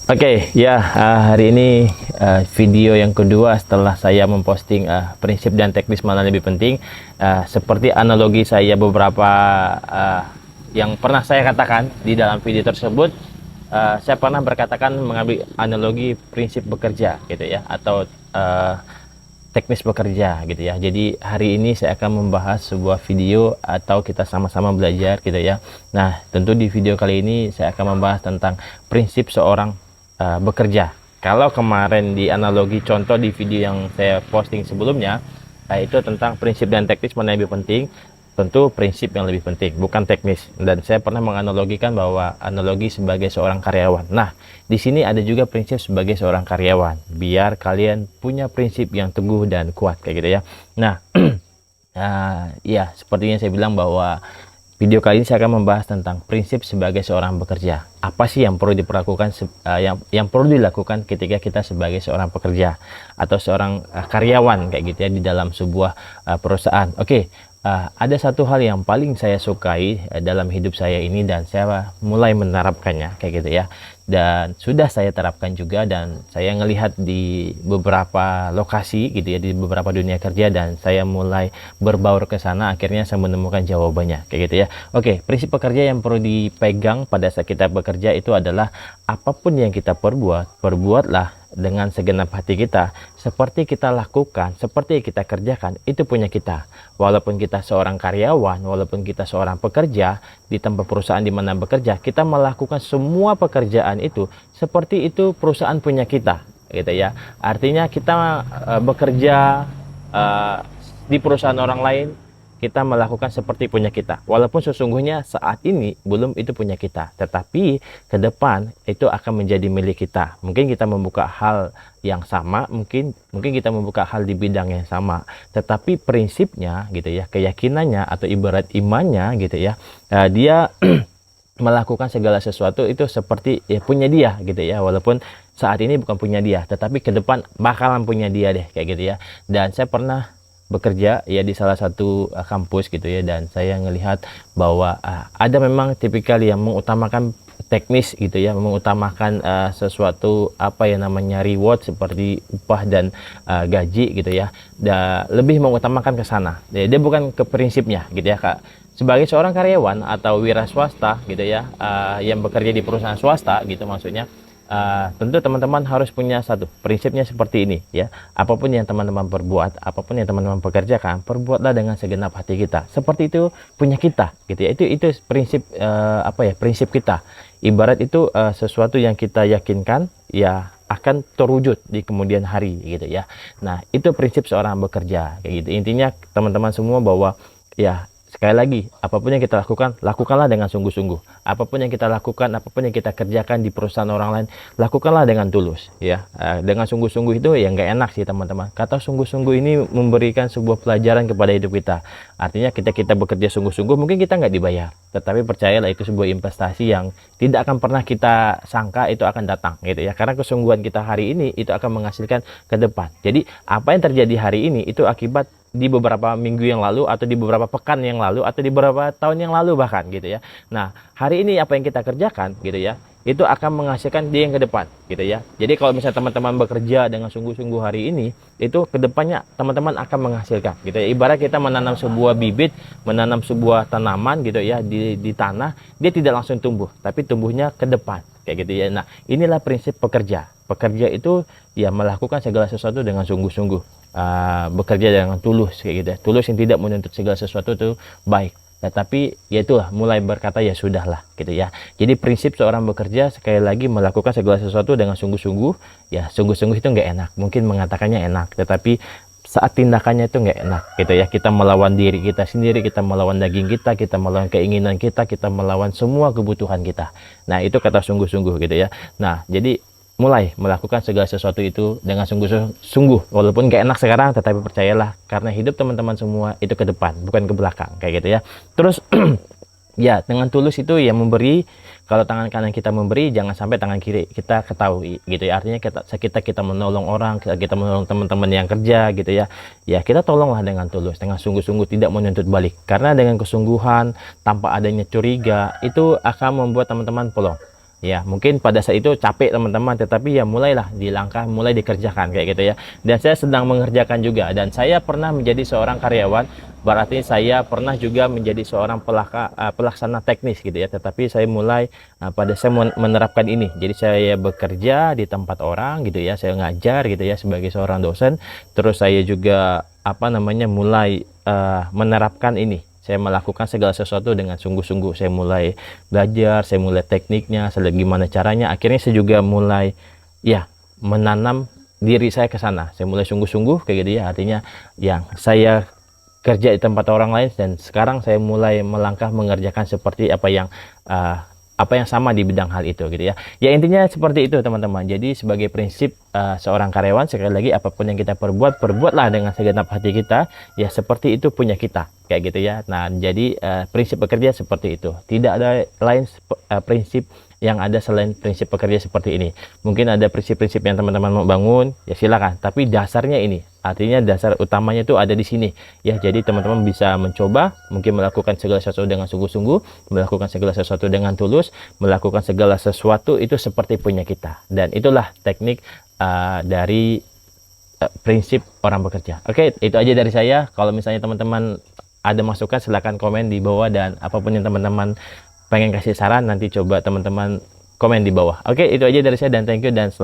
Oke, ya, hari ini video yang kedua setelah saya memposting prinsip dan teknis mana lebih penting. Seperti analogi saya beberapa yang pernah saya katakan di dalam video tersebut, saya pernah berkatakan mengambil analogi prinsip bekerja gitu ya, atau teknis bekerja gitu ya. Jadi hari ini saya akan membahas sebuah video atau kita sama-sama belajar gitu ya. Nah, tentu di video kali ini saya akan membahas tentang prinsip seorang bekerja. Kalau kemarin di analogi contoh di video yang saya posting sebelumnya, itu tentang prinsip dan teknis mana yang lebih penting. Tentu prinsip yang lebih penting, bukan teknis. Dan saya pernah menganalogikan bahwa analogi sebagai seorang karyawan. Nah, di sini ada juga prinsip sebagai seorang karyawan. Biar kalian punya prinsip yang teguh dan kuat kayak gitu ya. Nah, ya sepertinya saya bilang bahwa video kali ini saya akan membahas tentang prinsip sebagai seorang bekerja. Apa sih yang perlu diperlakukan, yang perlu dilakukan ketika kita sebagai seorang pekerja atau seorang karyawan kayak gitu ya di dalam sebuah perusahaan. Oke, ada satu hal yang paling saya sukai dalam hidup saya ini dan saya mulai menerapkannya kayak gitu ya. Dan sudah saya terapkan juga dan saya ngelihat di beberapa lokasi gitu ya, di beberapa dunia kerja, dan saya mulai berbaur ke sana, akhirnya saya menemukan jawabannya kayak gitu ya. Oke, prinsip pekerja yang perlu dipegang pada saat kita bekerja itu adalah apapun yang kita perbuatlah dengan segenap hati kita. Seperti kita lakukan, seperti kita kerjakan, itu punya kita. Walaupun kita seorang karyawan, walaupun kita seorang pekerja di tempat perusahaan di mana bekerja, kita melakukan semua pekerjaan itu seperti itu perusahaan punya kita gitu ya. Artinya kita bekerja di perusahaan orang lain, kita melakukan seperti punya kita, walaupun sesungguhnya saat ini belum itu punya kita, tetapi ke depan itu akan menjadi milik kita. Mungkin kita membuka hal yang sama, mungkin kita membuka hal di bidang yang sama, tetapi prinsipnya gitu ya, keyakinannya atau ibarat imannya gitu ya, dia melakukan segala sesuatu itu seperti ya punya dia gitu ya, walaupun saat ini bukan punya dia, tetapi ke depan bakalan punya dia deh kayak gitu ya. Dan saya pernah bekerja ya di salah satu kampus gitu ya, dan saya ngelihat bahwa ada memang tipikal yang mengutamakan teknis gitu ya, mengutamakan sesuatu apa yang namanya reward seperti upah dan gaji gitu ya, dan lebih mengutamakan ke sana. Dia bukan ke prinsipnya gitu ya, Kak. Sebagai seorang karyawan atau wira swasta gitu ya, yang bekerja di perusahaan swasta gitu maksudnya, tentu teman-teman harus punya satu prinsipnya seperti ini ya. Apapun yang teman-teman perbuat, apapun yang teman-teman pekerjakan, perbuatlah dengan segenap hati kita, seperti itu punya kita gitu ya. Itu prinsip prinsip kita. Ibarat itu sesuatu yang kita yakinkan ya akan terwujud di kemudian hari gitu ya. Nah, itu prinsip seorang bekerja kayak gitu. Intinya teman-teman semua bahwa ya, sekali lagi, apapun yang kita lakukan, lakukanlah dengan sungguh-sungguh. Apapun yang kita lakukan, apapun yang kita kerjakan di perusahaan orang lain, lakukanlah dengan tulus ya. Dengan sungguh-sungguh itu ya nggak enak sih teman-teman. Kata sungguh-sungguh ini memberikan sebuah pelajaran kepada hidup kita. Artinya kita bekerja sungguh-sungguh, mungkin kita nggak dibayar, tetapi percayalah itu sebuah investasi yang tidak akan pernah kita sangka itu akan datang gitu ya. Karena kesungguhan kita hari ini itu akan menghasilkan ke depan. Jadi apa yang terjadi hari ini itu akibat di beberapa minggu yang lalu, atau di beberapa pekan yang lalu, atau di beberapa tahun yang lalu bahkan gitu ya. Nah, hari ini apa yang kita kerjakan gitu ya, itu akan menghasilkan dia yang ke depan gitu ya. Jadi kalau misalnya teman-teman bekerja dengan sungguh-sungguh hari ini, itu kedepannya teman-teman akan menghasilkan gitu ya. Ibarat kita menanam sebuah bibit, menanam sebuah tanaman gitu ya di tanah, dia tidak langsung tumbuh, tapi tumbuhnya ke depan kayak gitu ya. Nah, inilah prinsip pekerja. Pekerja itu ya melakukan segala sesuatu dengan sungguh-sungguh, bekerja dengan tulus kayak gitu ya. Tulus yang tidak menuntut segala sesuatu itu baik. Tetapi ya itulah, mulai berkata ya sudahlah gitu ya. Jadi prinsip seorang bekerja sekali lagi melakukan segala sesuatu dengan sungguh-sungguh. Ya sungguh-sungguh itu nggak enak, mungkin mengatakannya enak, tetapi saat tindakannya itu nggak enak gitu ya. Kita melawan diri kita sendiri, kita melawan daging kita melawan keinginan kita melawan semua kebutuhan kita. Nah, itu kata sungguh-sungguh gitu ya. Nah, jadi mulai melakukan segala sesuatu itu dengan sungguh-sungguh, walaupun gak enak sekarang, tetapi percayalah, karena hidup teman-teman semua itu ke depan, bukan ke belakang kayak gitu ya. Terus ya dengan tulus itu ya memberi. Kalau tangan kanan kita memberi, jangan sampai tangan kiri kita ketahui gitu ya. Artinya kita menolong orang, kita menolong teman-teman yang kerja gitu ya. Ya kita tolonglah dengan tulus, dengan sungguh-sungguh, tidak menuntut balik. Karena dengan kesungguhan tanpa adanya curiga itu akan membuat teman-teman plong. Ya, mungkin pada saat itu capek teman-teman, tetapi ya mulailah dilangkah, mulai dikerjakan kayak gitu ya. Dan saya sedang mengerjakan juga, dan saya pernah menjadi seorang karyawan, berarti saya pernah juga menjadi seorang pelaksana teknis gitu ya. Tetapi saya mulai pada saya menerapkan ini. Jadi saya bekerja di tempat orang gitu ya, saya ngajar gitu ya sebagai seorang dosen. Terus saya juga mulai menerapkan ini. Saya melakukan segala sesuatu dengan sungguh-sungguh. Saya mulai belajar, saya mulai tekniknya, saya lihat gimana caranya. Akhirnya saya juga mulai ya menanam diri saya ke sana. Saya mulai sungguh-sungguh kayak gitu ya. Artinya yang saya kerja di tempat orang lain, dan sekarang saya mulai melangkah mengerjakan seperti apa yang sama di bidang hal itu gitu ya. Ya intinya seperti itu teman-teman. Jadi sebagai prinsip seorang karyawan, sekali lagi apapun yang kita perbuat, perbuatlah dengan segenap hati kita. Ya seperti itu punya kita kayak gitu ya. Nah jadi prinsip bekerja seperti itu. Tidak ada lain prinsip yang ada selain prinsip pekerja seperti ini. Mungkin ada prinsip-prinsip yang teman-teman mau bangun, ya silakan. Tapi dasarnya ini, artinya dasar utamanya itu ada di sini. Ya, jadi teman-teman bisa mencoba, mungkin melakukan segala sesuatu dengan sungguh-sungguh, melakukan segala sesuatu dengan tulus, melakukan segala sesuatu itu seperti punya kita. Dan itulah teknik dari prinsip orang bekerja. Oke, itu aja dari saya. Kalau misalnya teman-teman ada masukan, silahkan komen di bawah, dan apapun yang teman-teman pengen kasih saran, nanti coba teman-teman komen di bawah. Oke, itu aja dari saya, dan thank you, dan